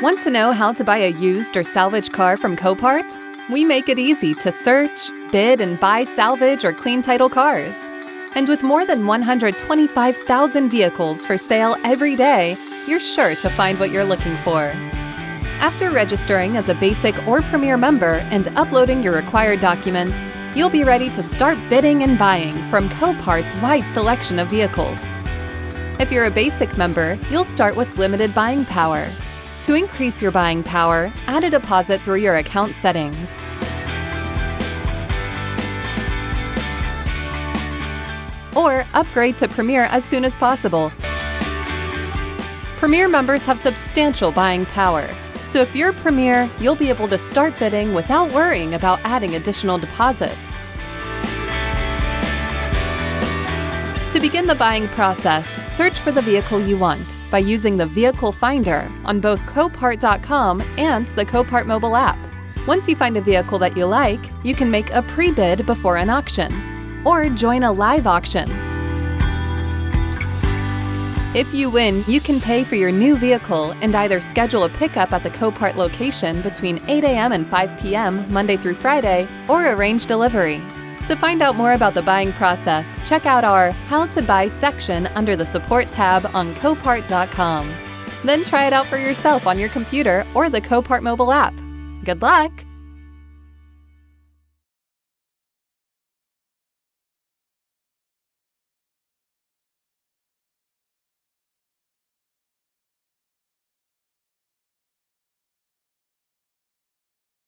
Want to know how to buy a used or salvage car from Copart? We make it easy to search, bid, and buy salvage or clean title cars. And with more than 125,000 vehicles for sale every day, you're sure to find what you're looking for. After registering as a basic or premier member and uploading your required documents, you'll be ready to start bidding and buying from Copart's wide selection of vehicles. If you're a basic member, you'll start with limited buying power. To increase your buying power, add a deposit through your account settings. Or upgrade to Premier as soon as possible. Premier members have substantial buying power, so if you're Premier, you'll be able to start bidding without worrying about adding additional deposits. To begin the buying process, search for the vehicle you want by using the Vehicle Finder on both Copart.com and the Copart Mobile App. Once you find a vehicle that you like, you can make a pre-bid before an auction, or join a live auction. If you win, you can pay for your new vehicle and either schedule a pickup at the Copart location between 8 a.m. and 5 p.m. Monday through Friday, or arrange delivery. To find out more about the buying process, check out our How to Buy section under the Support tab on Copart.com. Then try it out for yourself on your computer or the Copart mobile app. Good luck!